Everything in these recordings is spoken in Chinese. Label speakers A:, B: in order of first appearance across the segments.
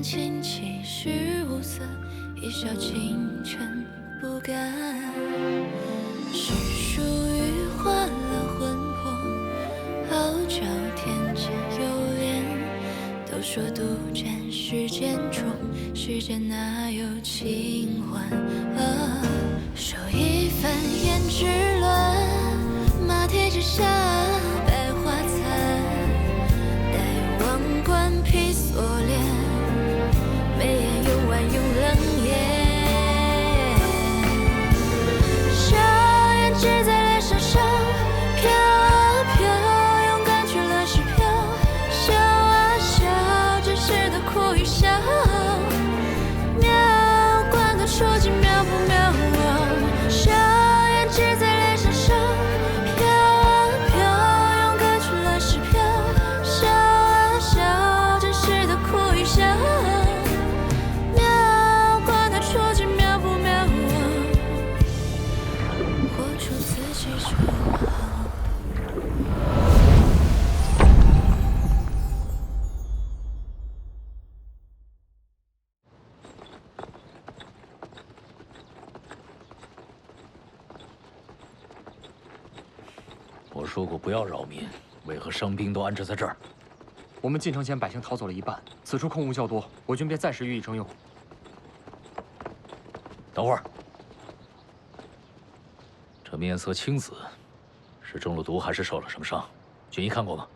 A: 年轻其实无色，一笑倾城不甘。是属于换了魂魄，傲娇天真有恋。都说独占世间宠，世间哪有清欢啊？手一翻胭脂乱，马蹄之下百花残。待王冠披锁链，眉眼用婉用冷言。笑颜只在脸上上，飘啊飘，勇敢去乱世飘。笑啊笑，真实的苦与笑。妙观的处境妙不妙？笑颜只在脸上上，飘啊飘，勇敢去乱世飘。笑啊笑，真实的苦与笑。妙观的处境妙不妙？活出自己就好。
B: 我说过不要扰民，为何伤兵都安置在这儿？
C: 我们进城前，百姓逃走了一半，此处空无较多，我军便暂时予以征用。
B: 等会儿，这面色青紫，是中了毒还是受了什么伤？军医看过吗？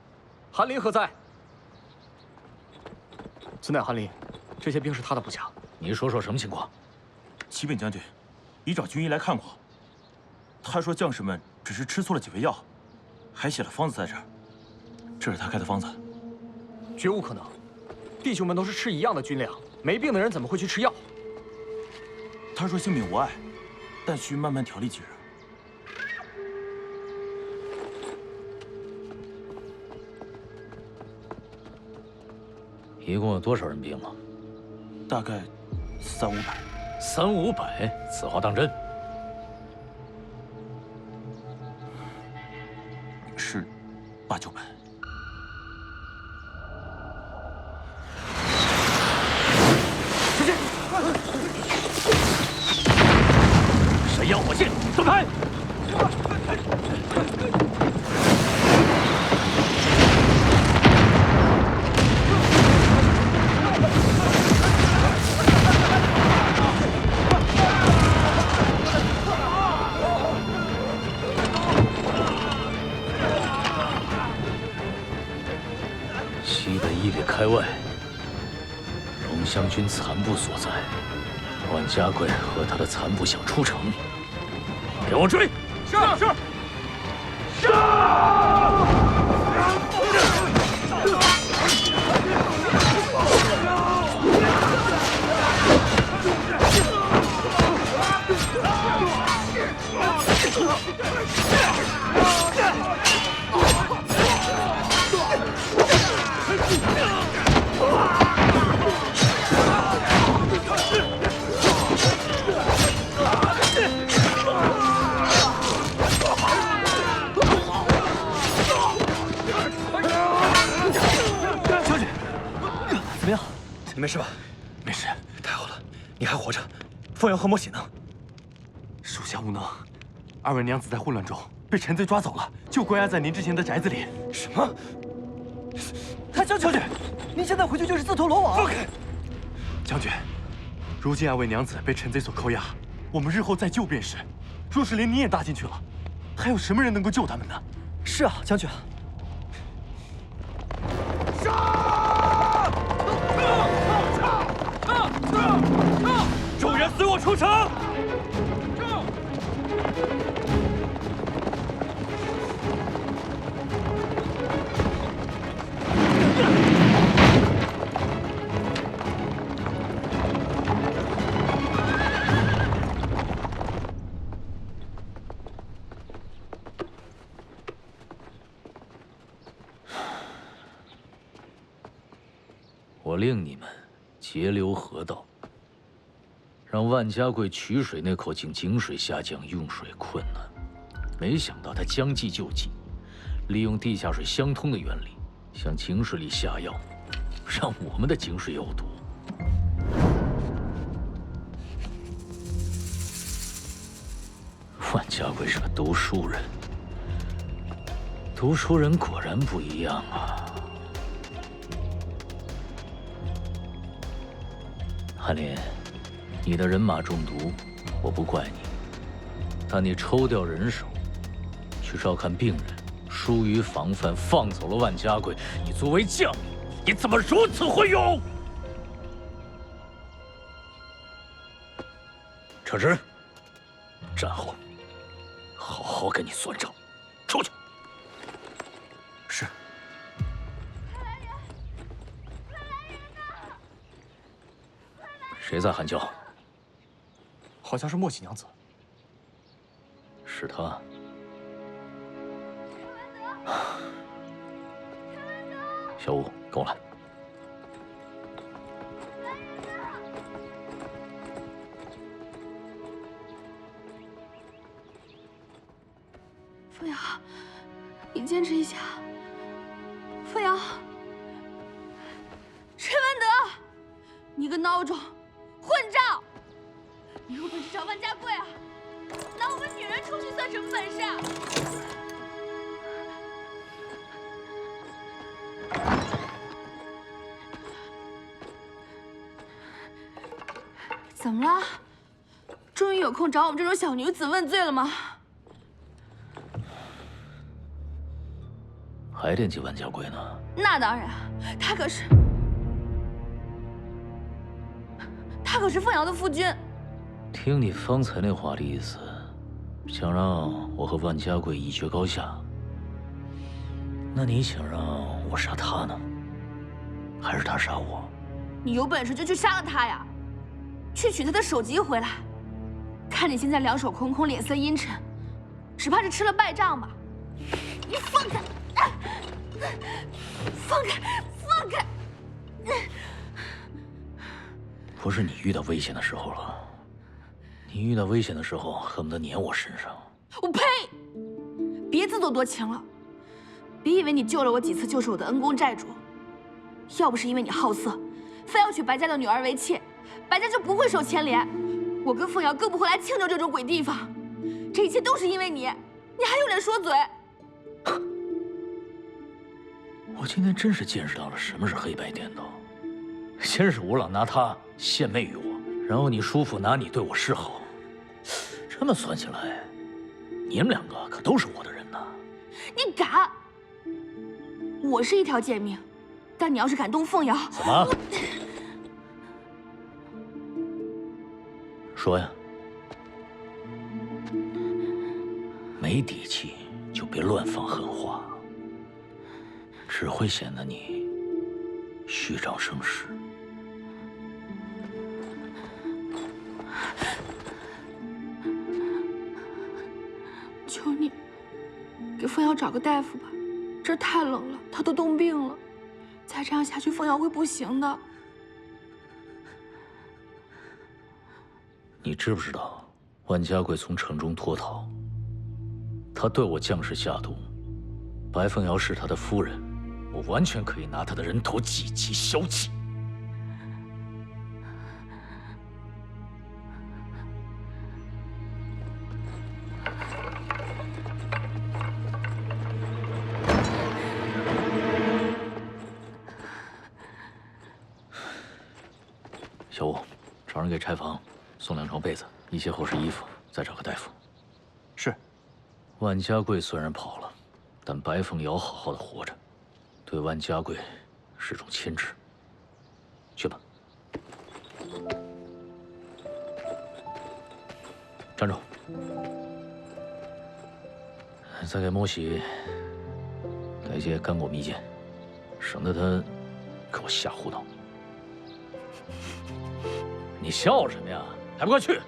C: 韩林何在？此乃韩林，这些兵是他的部下。
B: 你说说什么情况？
D: 启禀将军，已找军医来看过，他说将士们只是吃错了几味药，还写了方子在这儿。这是他开的方子。
C: 绝无可能，弟兄们都是吃一样的军粮，没病的人怎么会去吃药？
D: 他说性命无碍，但需慢慢调理几日。
B: 一共有多少人兵了？
D: 大概300-500。
B: 300-500，此话当真？
D: 是800-900。
B: 谁要火线，走开！西北1里开外，荣湘军残部所在。万家贵和他的残部想出城，给我追！
C: 是是。
E: 怎么样？你没事吧？
D: 没事。
E: 太好了，你还活着。凤阳和某喜呢？
C: 属下无能，二位娘子在混乱中被陈贼抓走了，就关押在您之前的宅子里。
E: 什么？将军，您现在回去就是自投罗网。
C: 放开！将军，如今二位娘子被陈贼所扣押，我们日后再救便是。若是连你也搭进去了，还有什么人能够救他们呢？
E: 是啊，将军。
B: 众人随我出城！我令你们截留河道，让万家贵取水那口井井水下降，用水困难。没想到他将计就计，利用地下水相通的原理，向井水里下药，让我们的井水有毒。家贵是个读书人，读书人果然不一样啊。翰林，你的人马中毒，我不怪你，但你抽调人手去照看病人，疏于防范，放走了万家贵，你作为将领，你怎么如此昏庸？撤职，战后好好跟你算账。出去。
C: 是。
B: 谁在喊叫？
C: 好像是莫喜娘子。
B: 是她。小五，跟我来。
F: 凤瑶，你坚持一下。凤瑶，陈文德，你个孬种，混账！你有本事找万家贵啊！拿我们女人出去算什么本事啊？怎么了？终于有空找我们这种小女子问罪了吗？
B: 还惦记万家贵呢？
F: 那当然，他可是凤瑶的夫君。
B: 听你方才那话的意思，想让我和万家贵一决高下。那你想让我杀他呢，还是他杀我？
F: 你有本事就去杀了他呀！去取他的首级回来。看你现在两手空空，脸色阴沉，只怕是吃了败仗吧？你放开！放开！放开！
B: 不是你遇到危险的时候了，你遇到危险的时候恨不得粘我身上。
F: 我呸！别自作多情了。别以为你救了我几次就是我的恩公债主。要不是因为你好色，非要娶白家的女儿为妾，白家就不会受牵连。我跟凤瑶更不会来庆州这种鬼地方。这一切都是因为你，你还有脸说嘴？
B: 我今天真是见识到了什么是黑白颠倒。先是吴朗拿他献媚于我，然后你叔父拿你对我示好。这么算起来，你们两个可都是我的人呐！
F: 你敢！我是一条贱命，但你要是敢动凤瑶，
B: 怎么？说呀！没底气就别乱放狠话，只会显得你虚张声势。
F: 求你，给凤瑶找个大夫吧，这儿太冷了，她都冻病了。再这样下去，凤瑶会不行的。
B: 你知不知道，万家贵从城中脱逃，他对我将士下毒，白凤瑶是他的夫人，我完全可以拿他的人头祭旗消气。小五，找人给柴房送2床被子，一些后事衣服，再找个大夫。
C: 是。
B: 万家贵虽然跑了，但白凤瑶好好的活着，对万家贵是种牵制。去吧。站住！再给莫喜带些干果蜜饯，省得他给我瞎胡闹。你笑什么呀？还不快去！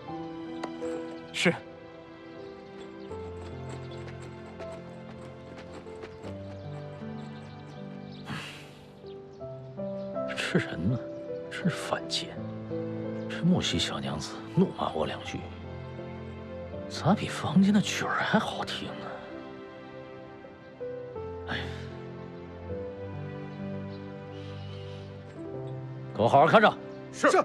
C: 是。
B: 这人呢，真是犯贱。这莫喜小娘子怒骂我2句，咋比房间的曲儿还好听呢？哎，给我好好看着。
C: 是。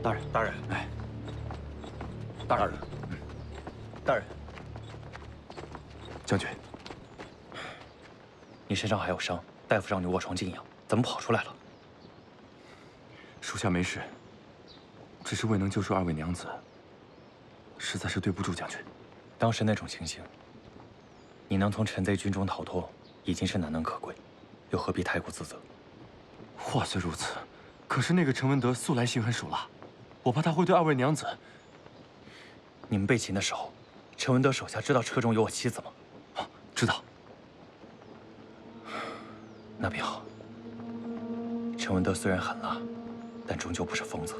E: 大人，
D: 大人，
C: 哎，
D: 大人，大人，
C: 将军，
E: 你身上还有伤，大夫让你卧床静养，怎么跑出来了？
C: 属下没事，只是未能救出二位娘子，实在是对不住将军。
E: 当时那种情形，你能从陈贼军中逃脱，已经是难能可贵，又何必太过自责？
C: 话虽如此，可是那个陈文德素来心狠手辣，我怕他会对二位娘子。
E: 你们被擒的时候，陈文德手下知道车中有我妻子吗？
C: 啊，知道。
E: 那便好。陈文德虽然狠辣，但终究不是疯子。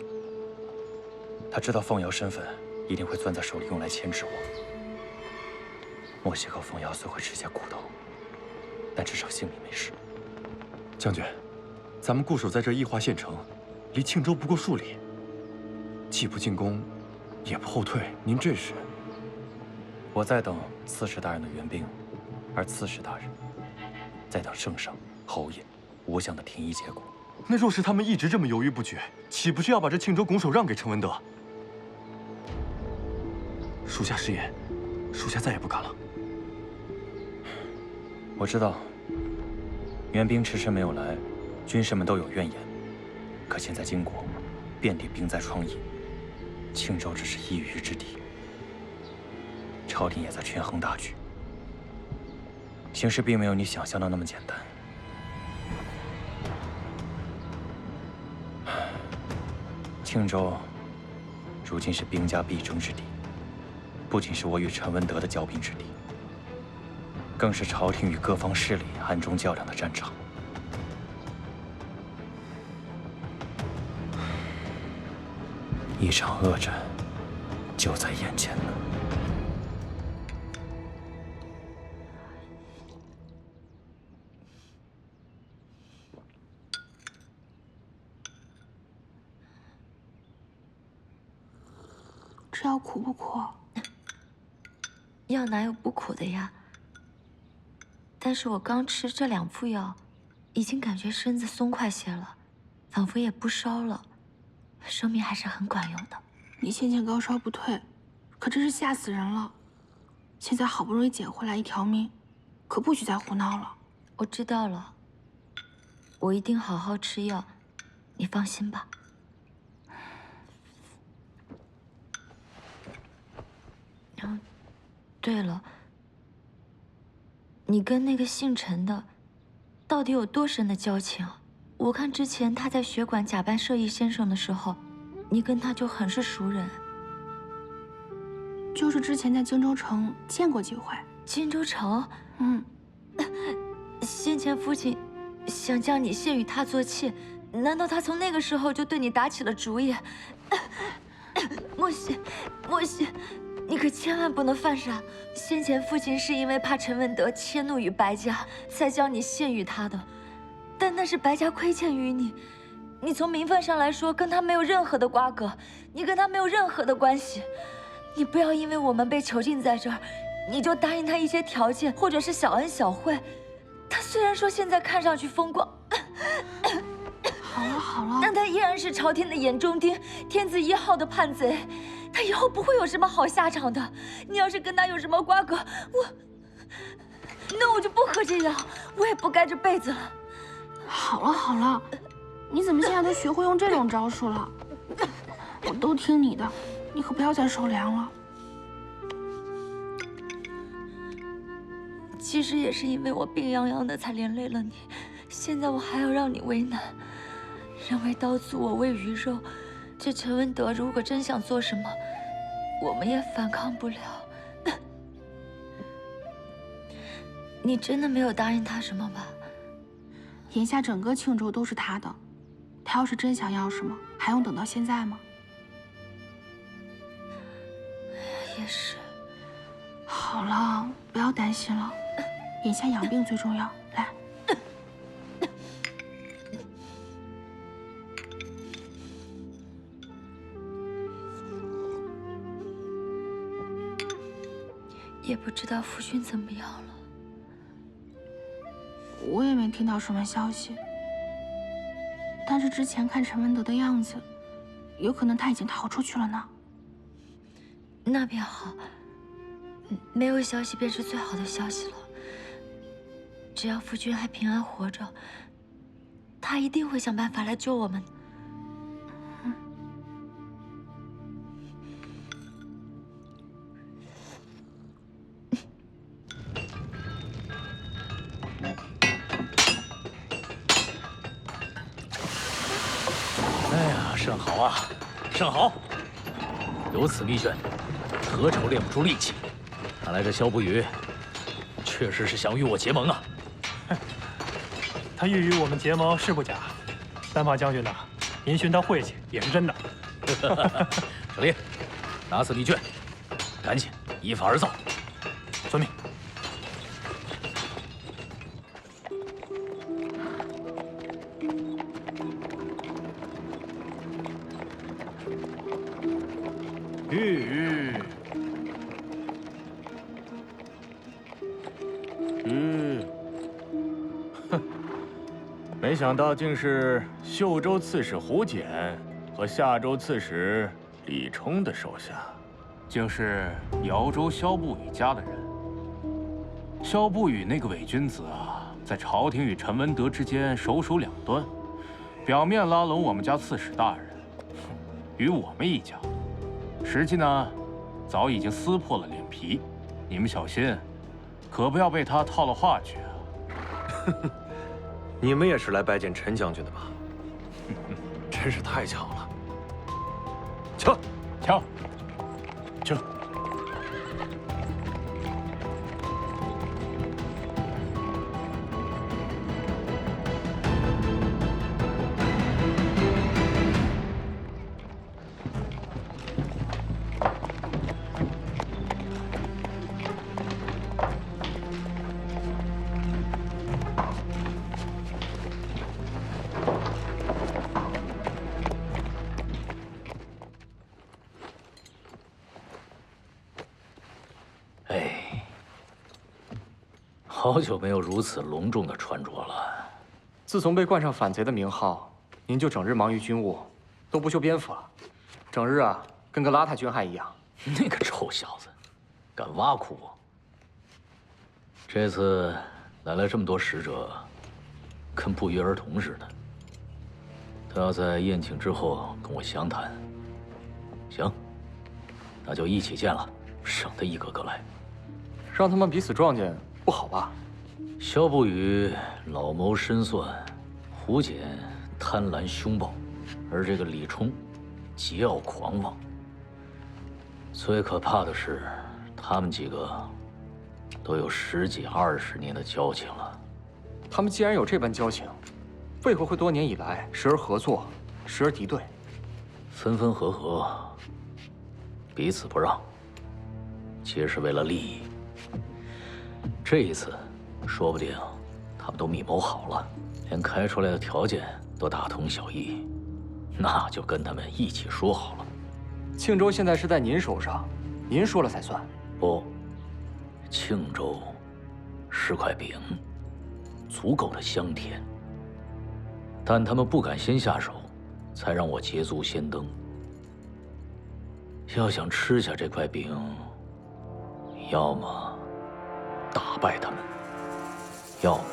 E: 他知道凤瑶身份，一定会攥在手里用来牵制我。莫西和凤瑶虽会吃些苦头，但至少性命没事。
C: 将军，咱们固守在这义化县城，离庆州不过数里，既不进攻，也不后退。您这是？
E: 我在等刺史大人的援兵，而刺史大人在等圣上、侯爷、吴相的廷议结果。
C: 那若是他们一直这么犹豫不决，岂不是要把这庆州拱手让给陈文德？属下失言，属下再也不敢了。
E: 我知道，援兵迟迟没有来，军士们都有怨言。可现在金国遍地兵灾疮痍，庆州只是一隅之地，朝廷也在权衡大局，形势并没有你想象的那么简单。庆州如今是兵家必争之地，不仅是我与陈文德的交兵之地，更是朝廷与各方势力暗中较量的战场。一场恶战就在眼前呢。
F: 这药苦不苦？
A: 药哪有不苦的呀？但是我刚吃这2副药，已经感觉身子松快些了，仿佛也不烧了，说明还是很管用的。
F: 你先前高烧不退，可真是吓死人了。现在好不容易捡回来一条命，可不许再胡闹了。
A: 我知道了，我一定好好吃药，你放心吧。哦，对了，你跟那个姓陈的，到底有多深的交情？我看之前他在学馆假扮舍义先生的时候，你跟他就很是熟人。
F: 就是之前在荆州城见过几回。
A: 荆州城？
F: 嗯。
A: 先前父亲想将你献与他做妾，难道他从那个时候就对你打起了主意？莫西，莫西。你可千万不能犯傻！先前父亲是因为怕陈文德迁怒于白家，才将你献与他的。但那是白家亏欠于你，你从名分上来说跟他没有任何的瓜葛，你跟他没有任何的关系。你不要因为我们被囚禁在这儿，你就答应他一些条件或者是小恩小惠。他虽然说现在看上去风光，
F: 好了好了，
A: 但他依然是朝廷的眼中钉，天子1号的叛贼。他以后不会有什么好下场的。你要是跟他有什么瓜葛，那我就不喝这药，我也不盖这被子了。
F: 好了好了，你怎么现在都学会用这种招数了？我都听你的，你可不要再受凉了。
A: 其实也是因为我病殃殃的才连累了你，现在我还要让你为难，人为刀俎，我为鱼肉。这陈文德如果真想做什么，我们也反抗不了。你真的没有答应他什么吧？
F: 眼下整个庆州都是他的，他要是真想要什么，还用等到现在吗？
A: 也是。
F: 好了，不要担心了，眼下养病最重要。来。
A: 也不知道夫君怎么样了。
F: 我也没听到什么消息，但是之前看陈文德的样子，有可能他已经逃出去了呢。
A: 那便好，没有消息便是最好的消息了。只要夫君还平安活着，他一定会想办法来救我们的。
B: 哎呀，甚好啊，甚好！有此密卷，何愁练不出力气？看来这萧不语确实是想与我结盟啊！
G: 他欲与我们结盟是不假，但马将军呐，您寻他晦气也是真的。
B: 小烈，拿此密卷，赶紧依法而造。
G: 遵命。
D: 没想到竟是秀州刺史胡简和夏州刺史李冲的手下，
H: 竟是瑶州萧不语家的人。萧不语那个伪君子啊，在朝廷与陈文德之间首鼠两端，表面拉拢我们家刺史大人，与我们一家，实际呢，早已经撕破了脸皮。你们小心，可不要被他套了话去啊！
I: 你们也是来拜见陈将军的吧？真是太巧了。
H: 瞧，瞧，
D: 这。
B: 好久没有如此隆重的穿着了。
J: 自从被冠上反贼的名号，您就整日忙于军务，都不修边幅了，整日啊跟个邋遢军汉一样。
B: 那个臭小子，敢挖苦我！这次来了这么多使者，跟不约而同似的。他要在宴请之后跟我详谈。行，那就一起见了，省得一个个来。
J: 让他们彼此撞见。不好吧？
B: 萧不语老谋深算，胡简贪婪凶暴，而这个李冲桀骜狂妄。最可怕的是，他们几个都有10几20年的交情了。
J: 他们既然有这般交情，为何会多年以来时而合作，时而敌对？
B: 分分合合，彼此不让，皆是为了利益。这一次，说不定他们都密谋好了，连开出来的条件都大同小异，那就跟他们一起说好了。
J: 庆州现在是在您手上，您说了才算。
B: 不，庆州是块饼，足够的香甜，但他们不敢先下手，才让我捷足先登。要想吃下这块饼，要么打败他们，要么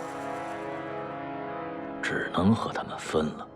B: 只能和他们分了。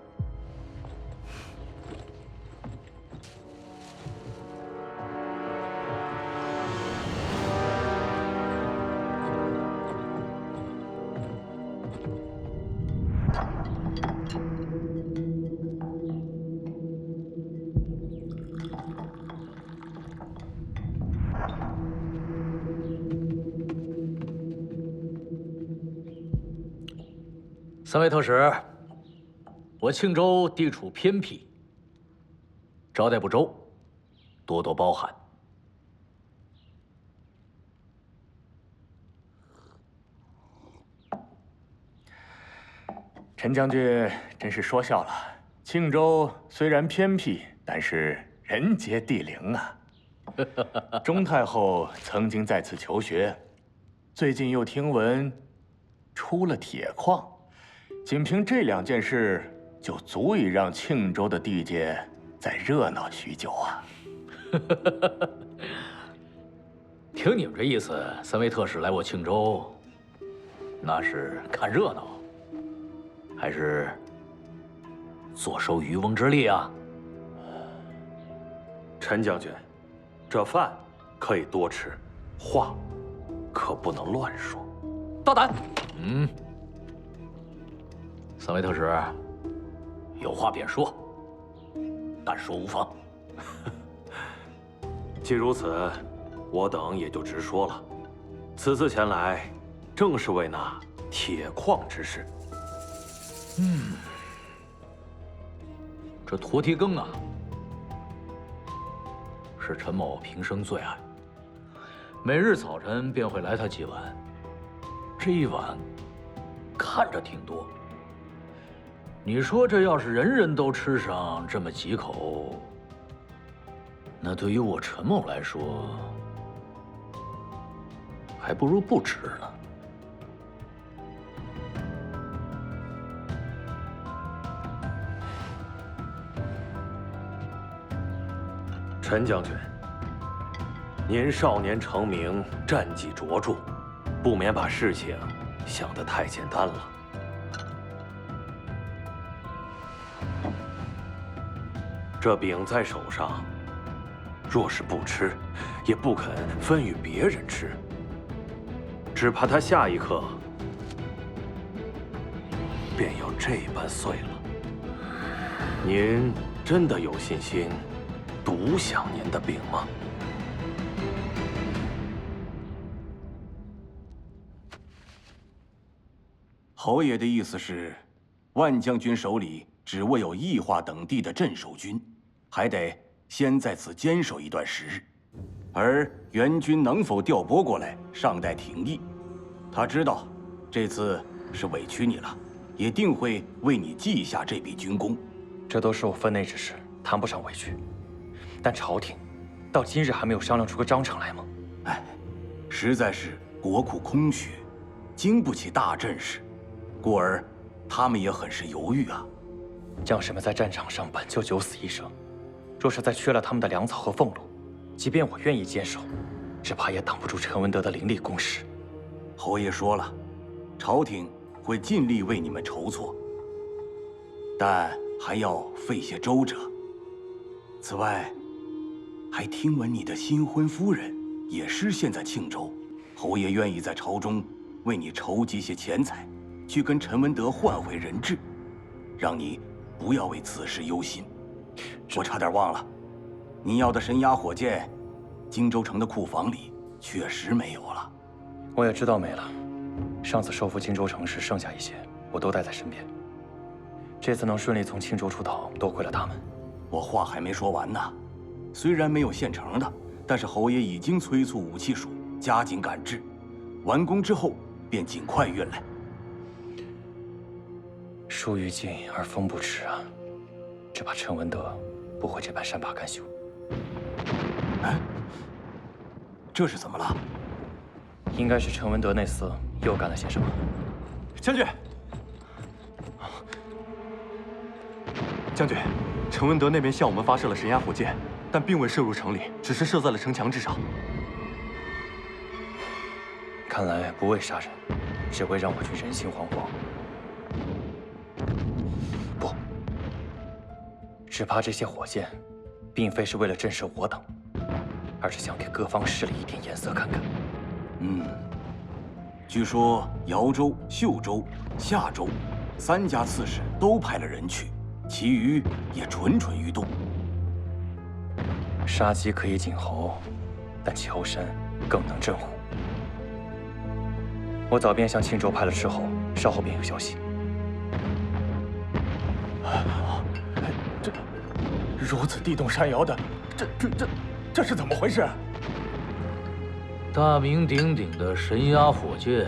B: 3位特使，我庆州地处偏僻，招待不周，多多包涵。
D: 陈将军真是说笑了。庆州虽然偏僻，但是人杰地灵啊。钟太后曾经在此求学，最近又听闻出了铁矿。仅凭这2件事，就足以让庆州的地界再热闹许久啊。
B: 听你们这意思，三位特使来我庆州，那是看热闹，还是坐收渔翁之利啊？
I: 陈将军，这饭可以多吃，话可不能乱说。
B: 大胆！三位特使，有话便说，但说无妨。
I: 既如此，我等也就直说了。此次前来，正是为那铁矿之事。
B: 这驼蹄羹啊，是陈某平生最爱，每日早晨便会来他几碗。这一碗看着挺多，你说这要是人人都吃上这么几口，那对于我陈某来说，还不如不吃呢。
I: 陈将军，您少年成名，战绩卓著，不免把事情想得太简单了。这饼在手上，若是不吃，也不肯分与别人吃，只怕他下一刻便要这般碎了。您真的有信心独享您的饼吗？
K: 侯爷的意思是，万将军手里只握有义化等地的镇守军，还得先在此坚守一段时日，而援军能否调拨过来，尚待廷议。他知道这次是委屈你了，也定会为你记下这笔军功。
E: 这都是我分内之事，谈不上委屈。但朝廷到今日还没有商量出个章程来吗？
K: 哎，实在是国库空虚，经不起大阵势，故而他们也很是犹豫啊。
E: 将士们在战场上本就九死一生，若是再缺了他们的粮草和俸禄，即便我愿意坚守，只怕也挡不住陈文德的凌厉攻势。
K: 侯爷说了，朝廷会尽力为你们筹措，但还要费些周折。此外，还听闻你的新婚夫人也失陷在庆州，侯爷愿意在朝中为你筹集些钱财，去跟陈文德换回人质，让你不要为此事忧心。我差点忘了，你要的神鸦火箭，荆州城的库房里确实没有了。
E: 我也知道没了。上次收复荆州城时剩下一些，我都带在身边。这次能顺利从庆州出逃，多亏了他们。
K: 我话还没说完呢。虽然没有现成的，但是侯爷已经催促武器署加紧赶制，完工之后便尽快运来。
E: 树欲静而风不止啊！只怕陈文德不会这般善罢甘休。
K: 哎，这是怎么了？
E: 应该是陈文德那厮又干了些什么。
C: 将军，将军，陈文德那边向我们发射了神鸦火箭，但并未射入城里，只是射在了城墙之上。
E: 看来不为杀人，只为让我军人心惶惶。不，只怕这些火箭，并非是为了震慑我等，而是想给各方势力一点颜色看看。
K: 据说姚州、秀州、夏州3家刺史都派了人去，其余也蠢蠢欲动。
E: 杀鸡可以儆猴，但求神更能镇虎。我早便向庆州派了斥候，稍后便有消息。
D: 这如此地动山摇的，这是怎么回事？
B: 大名鼎鼎的神鸦火箭，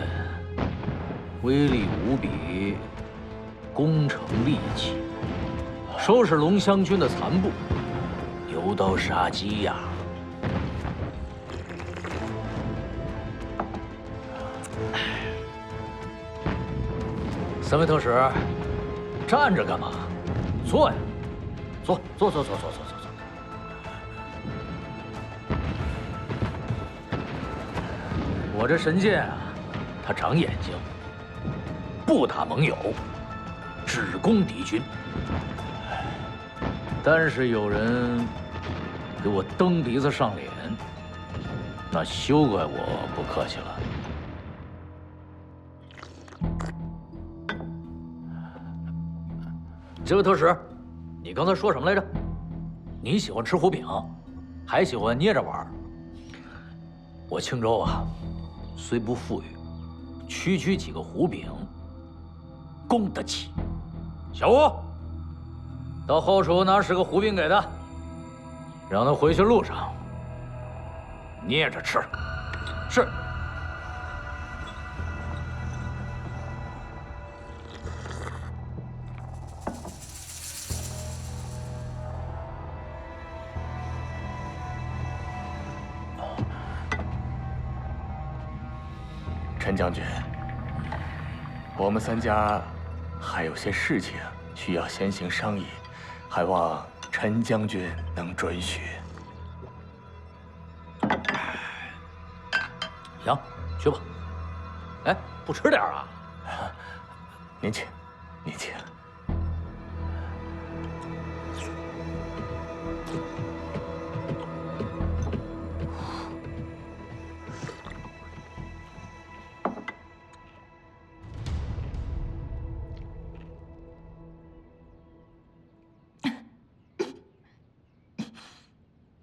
B: 威力无比，攻城利器，收拾龙湘军的残部，牛刀杀鸡呀！三位特使，站着干嘛？坐呀，坐。我这神剑啊，它长眼睛，不打盟友，只攻敌军。但是有人给我蹬鼻子上脸，那休怪我不客气了。这位特使，你刚才说什么来着？你喜欢吃胡饼，还喜欢捏着玩。我庆州啊，虽不富裕，区几个胡饼，供得起。小吴，到后厨拿10个胡饼给他，让他回去路上捏着吃。是。
D: 陈将军，我们3家还有些事情需要先行商议，还望陈将军能准许。
B: 行，去吧。哎，不吃点啊？
D: 您请，您请。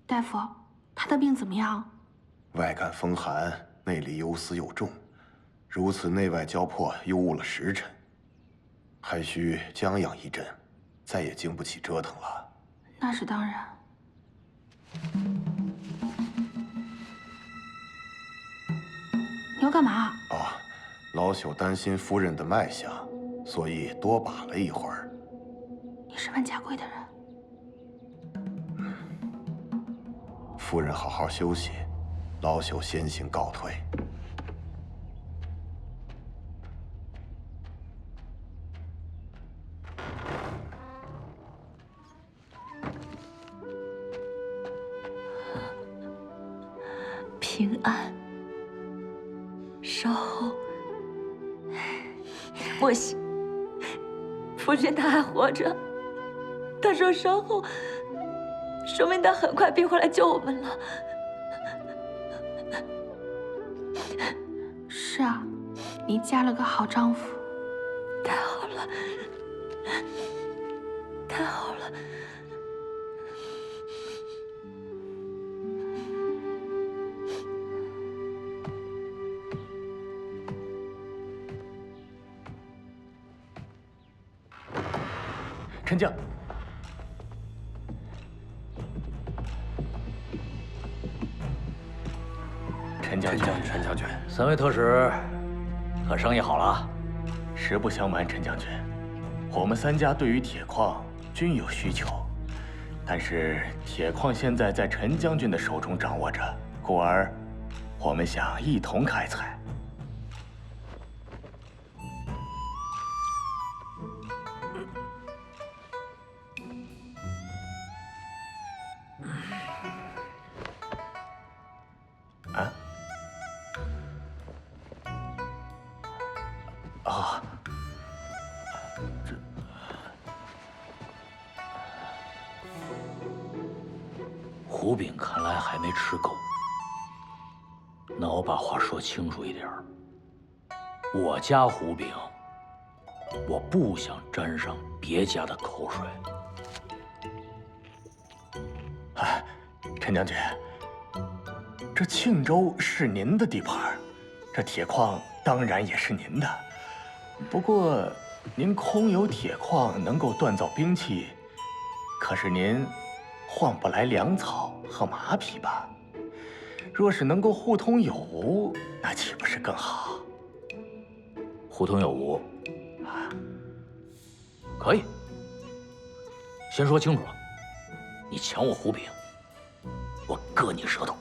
F: 大夫，他的病怎么样？
L: 外感风寒，内里忧思又重，如此内外交迫，又误了时辰，还需将养一阵，再也经不起折腾了。
F: 那是当然。你要干嘛？
L: 啊，老朽担心夫人的脉象，所以多把了一会儿。
F: 你是万家贵的人。
L: 夫人好好休息，老朽先行告退。
A: 平安，稍后。莫喜，夫君他还活着。他说稍后，说明他很快必会来救我们了。
F: 是啊，你嫁了个好丈夫，
A: 太好了，太好了。
D: 陈将，陈将军，
I: 陈将军
B: ，3位特使，可商议好了？
D: 实不相瞒，陈将军，我们3家对于铁矿均有需求，但是铁矿现在在陈将军的手中掌握着，故而我们想一同开采。
B: 胡饼看来还没吃够，那我把话说清楚一点儿。我家胡饼，我不想沾上别家的口水。
D: 哎，陈将军，这庆州是您的地盘，这铁矿当然也是您的。不过，您空有铁矿能够锻造兵器，可是您换不来粮草和马匹吧？若是能够互通有无，那岂不是更好？
B: 互通有无，可以。先说清楚了，你抢我胡饼，我割你舌头。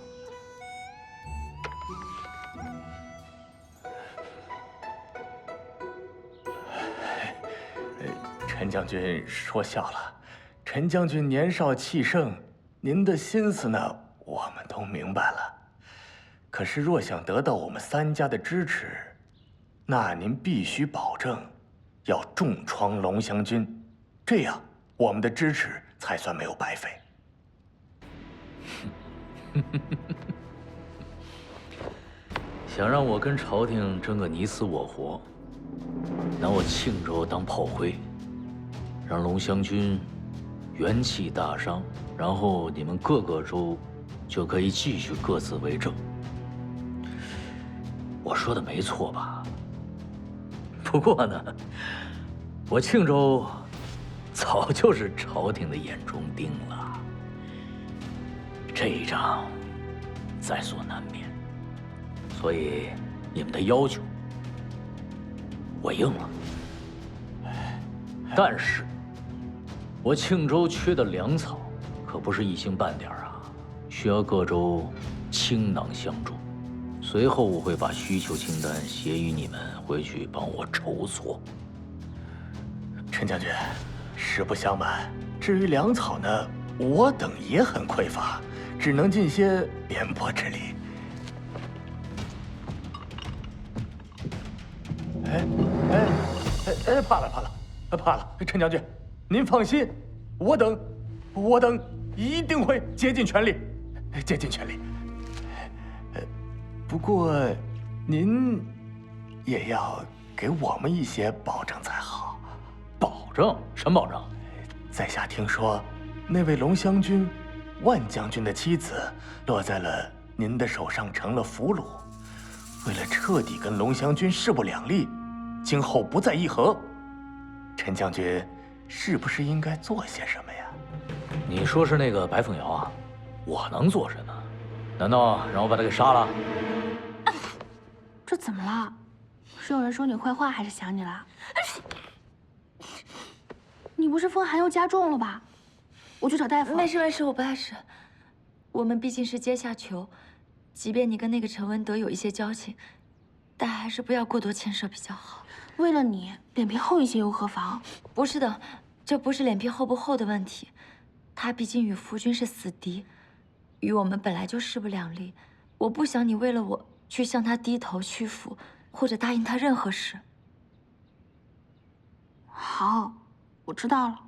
D: 陈将军说笑了，陈将军年少气盛，您的心思呢，我们都明白了。可是若想得到我们3家的支持，那您必须保证要重创龙湘军，这样我们的支持才算没有白费。
B: 想让我跟朝廷争个你死我活，拿我庆州当炮灰，让龙湘军元气大伤，然后你们各个州就可以继续各自为政。我说的没错吧？不过呢，我庆州早就是朝廷的眼中钉了，这一仗在所难免。所以你们的要求我应了，但是我庆州缺的粮草可不是一星半点啊，需要各州倾囊相助。随后我会把需求清单写与你们，回去帮我筹措。
D: 陈将军，实不相瞒，至于粮草呢，我等也很匮乏，只能尽些绵薄之力。怕了！陈将军，您放心，我等一定会竭尽全力。不过，您也要给我们一些保证才好。
B: 保证？什么保证？
D: 在下听说，那位龙湘军万将军的妻子落在了您的手上，成了俘虏。为了彻底跟龙湘军势不两立，今后不再议和，陈将军是不是应该做些什么呀？
B: 你说是那个白凤瑶啊？我能做什么？难道让我把他给杀了？
F: 这怎么了？是有人说你坏话，还是想你了？你不是风寒又加重了吧？我去找大夫。
A: 没事，我不碍事。我们毕竟是阶下囚，即便你跟那个陈文德有一些交情，但还是不要过多牵涉比较好。
F: 为了你，脸皮厚一些又何妨？
A: 不是的，这不是脸皮厚不厚的问题。他毕竟与夫君是死敌，与我们本来就势不两立。我不想你为了我去向他低头屈服，或者答应他任何事。
F: 好，我知道了。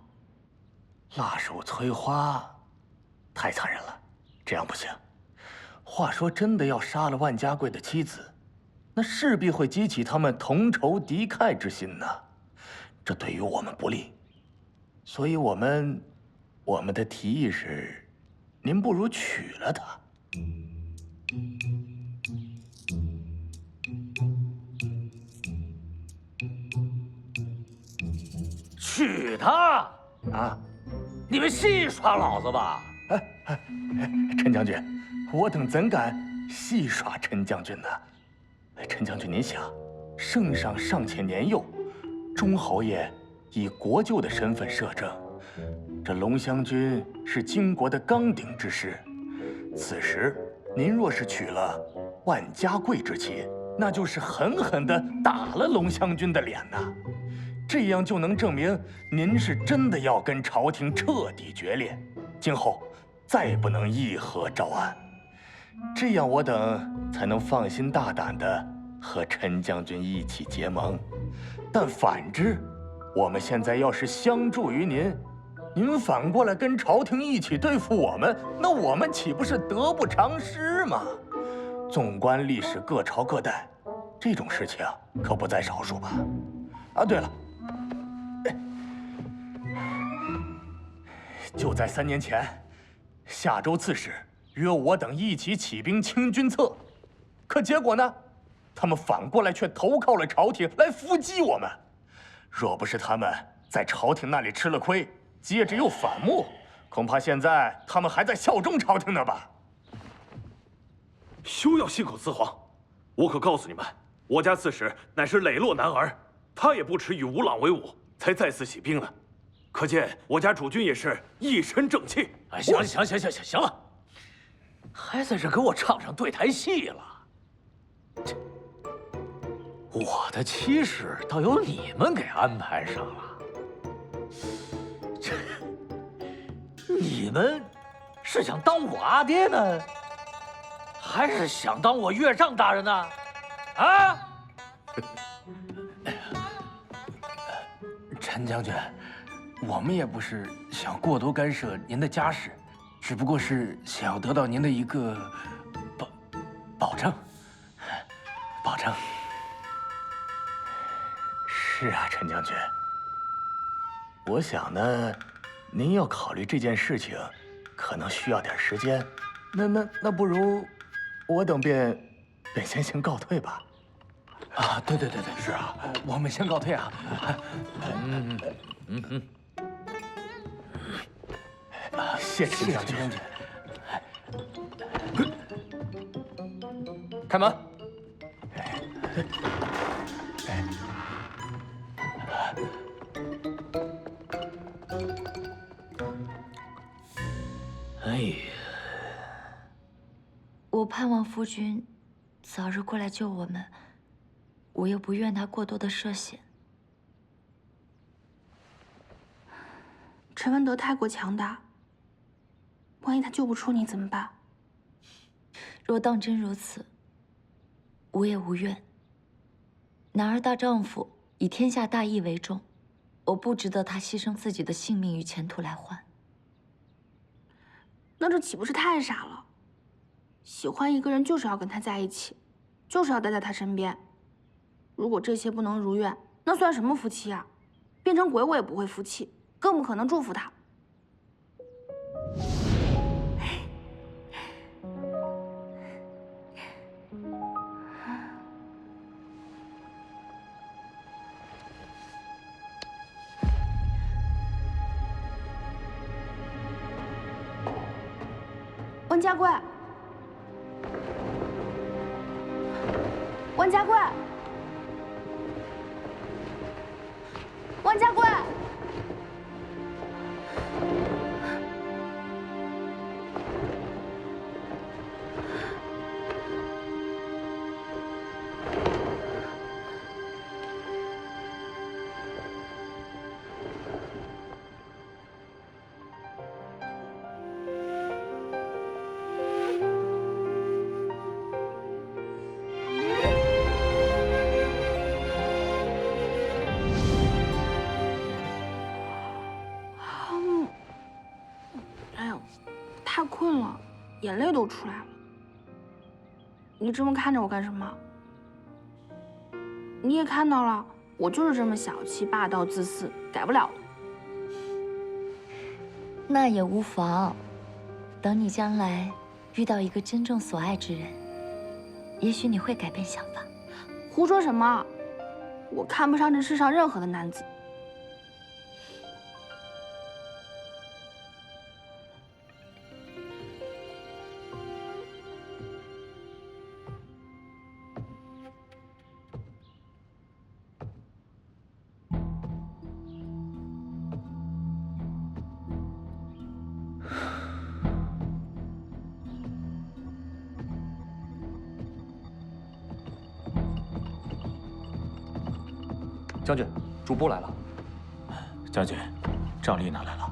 D: 辣手摧花，太残忍了，这样不行。话说真的要杀了万家贵的妻子，那势必会激起他们同仇敌忾之心呐，这对于我们不利。所以我们的提议是，您不如娶了她。
B: 娶她
D: 啊！
B: 你们戏耍老子吧！
D: 陈将军，我等怎敢戏耍陈将军呢？陈将军，您想，圣上尚且年幼，钟侯爷以国舅的身份摄政，这龙湘军是金国的纲鼎之师。此时您若是娶了万家贵之妻，那就是狠狠地打了龙湘军的脸呐！这样就能证明您是真的要跟朝廷彻底决裂，今后再不能议和招安，这样我等才能放心大胆地和陈将军一起结盟。但反之，我们现在要是相助于您，您反过来跟朝廷一起对付我们，那我们岂不是得不偿失吗？纵观历史各朝各代，这种事情可不在少数吧？啊，对了，就在3年前，夏州刺史约我等一起起兵清君侧，可结果呢，他们反过来却投靠了朝廷来伏击我们。若不是他们在朝廷那里吃了亏，接着又反目，恐怕现在他们还在效忠朝廷呢吧？
I: 休要信口雌黄！我可告诉你们，我家刺史乃是磊落男儿，他也不耻与吴朗为伍，才再次起兵呢。可见我家主君也是一身正气。
B: 哎，行了，还在这给我唱上对台戏了。这，我的妻室倒由你们给安排上了。们是想当我阿爹呢，还是想当我岳丈大人呢？啊？
D: 陈将军，我们也不是想过多干涉您的家事，只不过是想要得到您的一个保证。保证。是啊，陈将军。我想呢，您要考虑这件事情，可能需要点时间。那不如我等便先行告退吧。啊，对，是啊，我们先告退啊。谢谢陈将军。
J: 开门。
B: 哎呀，
A: 我盼望夫君早日过来救我们，我又不愿他过多的涉险。
F: 陈文德太过强大，万一他救不出你怎么办？
A: 若当真如此，我也无怨。男儿大丈夫以天下大义为重，我不值得他牺牲自己的性命与前途来换。
F: 那这岂不是太傻了？喜欢一个人就是要跟他在一起，就是要待在他身边。如果这些不能如愿，那算什么夫妻啊？变成鬼我也不会服气，更不可能祝福他。温家贵，温家贵，温家贵。太困了，眼泪都出来了。你这么看着我干什么？你也看到了，我就是这么小气、霸道、自私，改不了的。
A: 那也无妨，等你将来遇到一个真正所爱之人，也许你会改变想法。
F: 胡说什么？我看不上这世上任何的男子。
J: 将军，主簿来了。
D: 将军，帐吏拿来了。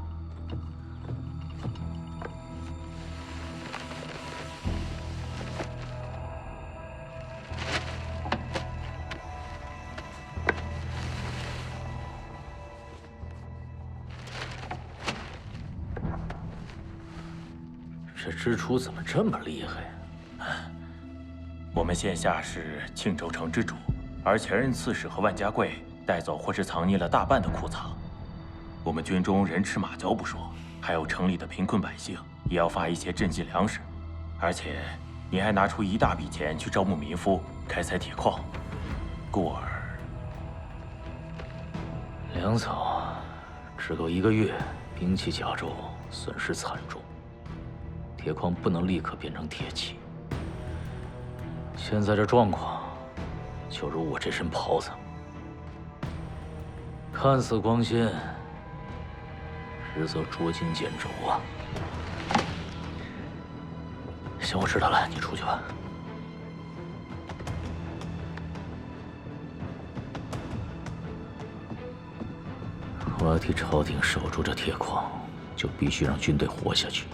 B: 这支出怎么这么厉害呀？
E: 我们现下是庆州城之主，而前任刺史和万家贵带走或是藏匿了大半的库藏。我们军中人吃马嚼不说，还有城里的贫困百姓也要发一些赈济粮食。而且你还拿出一大笔钱去招募民夫，开采铁矿，故而
B: 粮草只够1个月，兵器甲胄损失惨重，铁矿不能立刻变成铁器。现在这状况，就如我这身袍子，看似光鲜，实则捉襟见肘啊！行，我知道了，你出去吧。我要替朝廷守住这铁矿，就必须让军队活下去，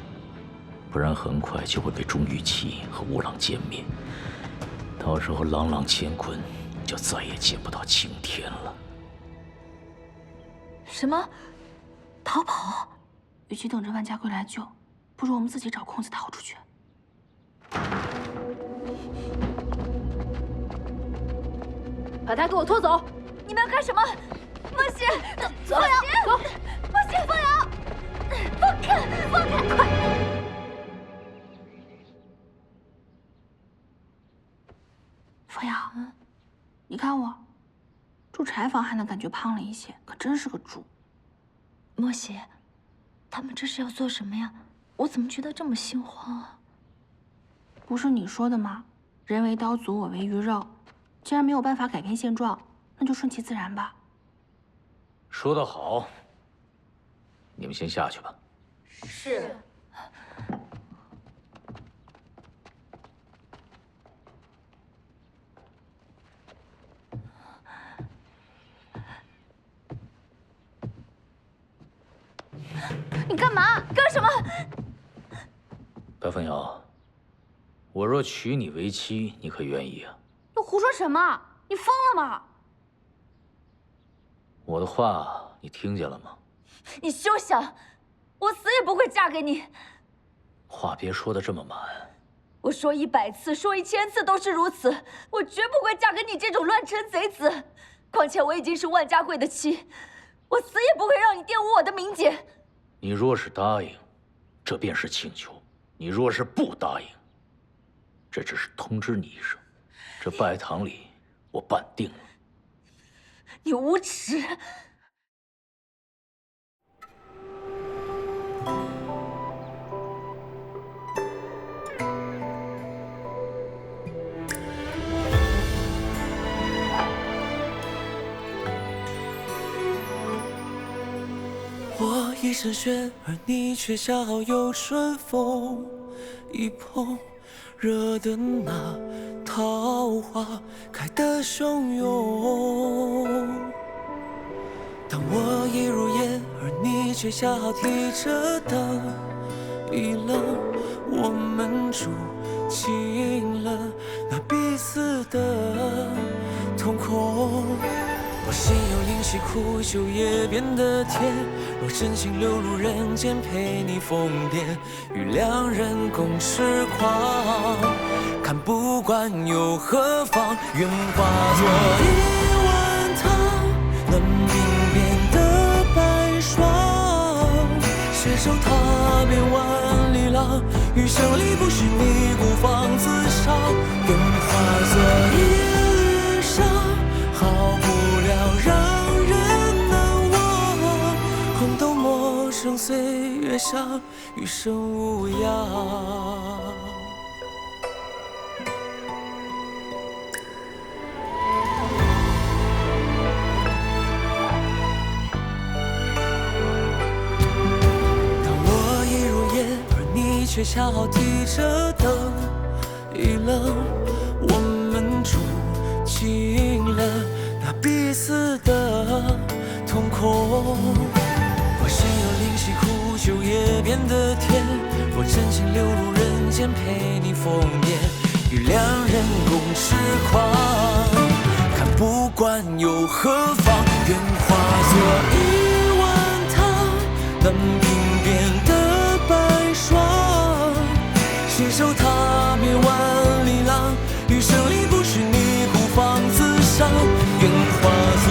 B: 不然很快就会被钟玉琪和吴朗歼灭。到时候朗朗乾坤，就再也见不到青天了。
F: 什么？逃跑？与其等着万家贵来救，不如我们自己找空子逃出去。
M: 把他给我拖走！
F: 你们要干什么？莫西，放羊！走！莫西，放羊！放开！放开！快！放羊，你看我，住柴房还能感觉胖了一些，可真是个猪。
M: 莫西，他们这是要做什么呀？我怎么觉得这么心慌啊？
F: 不是你说的吗？人为刀俎，我为鱼肉。既然没有办法改变现状，那就顺其自然吧。
B: 说得好，你们先下去吧。
M: 是。
F: 你干嘛？干什么？
B: 白凤瑶，我若娶你为妻，你可愿意啊？
F: 你胡说什么？你疯了吗？
B: 我的话你听见了吗？
M: 你休想！我死也不会嫁给你。
B: 话别说的这么满。
M: 我说100次，说1000次都是如此。我绝不会嫁给你这种乱臣贼子。况且我已经是万家贵的妻，我死也不会让你玷污我的名节。
B: 你若是答应，这便是请求；你若是不答应，这只是通知你一声。这拜堂礼我办定了。
M: 你无耻！
N: 我一身雪，而你却恰好有春风一碰，惹得那桃花开得汹涌。当我一入夜，而你却恰好提着灯一愣，我们住进了那彼此的瞳孔。我心有灵犀，苦酒也变得甜。若真情流入人间，陪你疯癫，与两人共痴狂。看不惯又何妨？愿化作一碗汤，能明辨的白霜。携手踏遍万里浪，余生里不许你孤芳自赏。愿化作一缕沙，好不了让人难忘。红豆陌生岁月上，余生无恙。却恰好提着灯一愣，我们住进了那彼此的瞳孔。我心有灵犀，苦酒也变得甜。若真情流入人间，陪你疯癫，与两人共痴狂。看不惯又何妨？愿化作一碗汤，能明辨的白霜。携手踏遍万里浪，余生里不许你孤芳自赏。愿化作